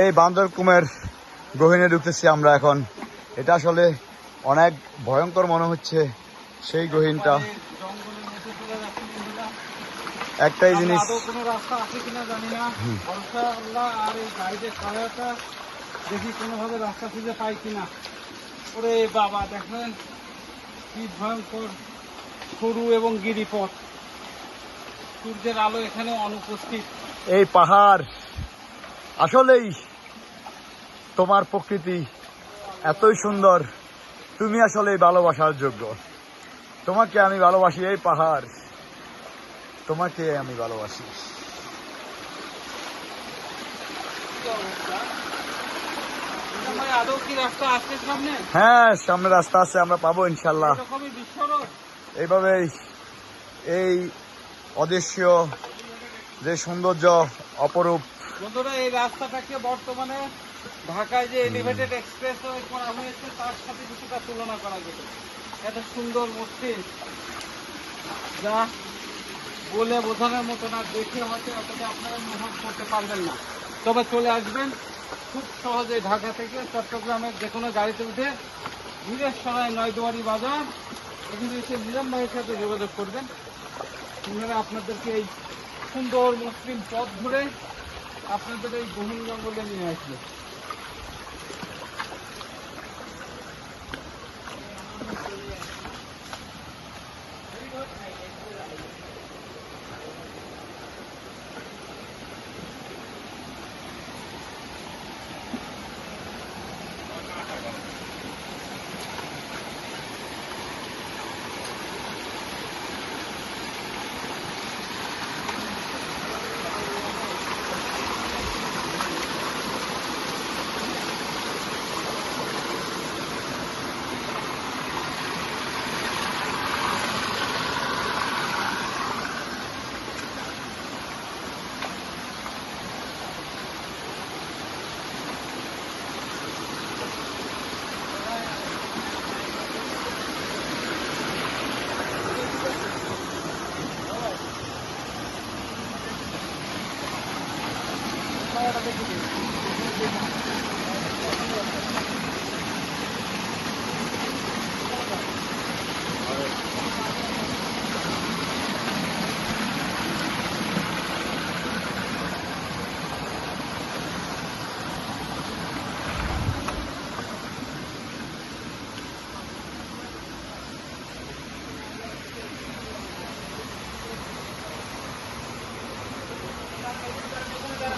এই বান্দরকুমের গহীনে ঢুকতেছি আমরা এখন। এটা আসলে অনেক ভয়ঙ্কর মনে হচ্ছে সেই গহীনটা। একটাই জিনিস, কোনো রাস্তা আছে কিনা জানি না, ভরসা আল্লাহ আর এই গাইডের সহায়তা, দেখি কোনোভাবে রাস্তা খুঁজে পাই কিনা। ওরে বাবা, দেখেন কি ভয়ঙ্কর সরু এবং গিরিপথ, সূর্যের আলো এখানে অনুপস্থিত। এই পাহাড় আসলেই তোমার প্রকৃতি এতই সুন্দর, তুমি আসলে ভালোবাসার যোগ্য। তোমাকে আমি ভালোবাসি, এই পাহাড় তোমাকে আমি ভালোবাসি। আদৌ কি রাস্তা আছে সামনে? হ্যাঁ, সামনে রাস্তা আছে, আমরা পাবো ইনশাল্লাহ। এরকমই বিশ্বরোড। এইভাবেই এই অদৃশ্য যে সৌন্দর্য অপরূপ। বন্ধুরা, এই রাস্তাটাকে বর্তমানে ঢাকায় যে এলিভেটেড এক্সপ্রেস করা হয়েছে তার সাথে কিছুটা তুলনা করা যেত। এত সুন্দর মসৃণ, যা বলে বোঝানোর মতো না, দেখে হয়তো অতটা আপনারা অনুভব করতে পারবেন না। তবে চলে আসবেন খুব সহজে ঢাকা থেকে চট্টগ্রামের যে কোনো গাড়িতে উঠে ধীরেশ্বরায় নয়দুয়ারি বাজার এখানে এসে নিজাম ভাইয়ের সাথে যোগাযোগ করবেন। ওনারা আপনাদেরকে এই সুন্দর মসৃণ পথ ধরে আপনাদের এই গহীন জঙ্গলে নিয়ে আসবে।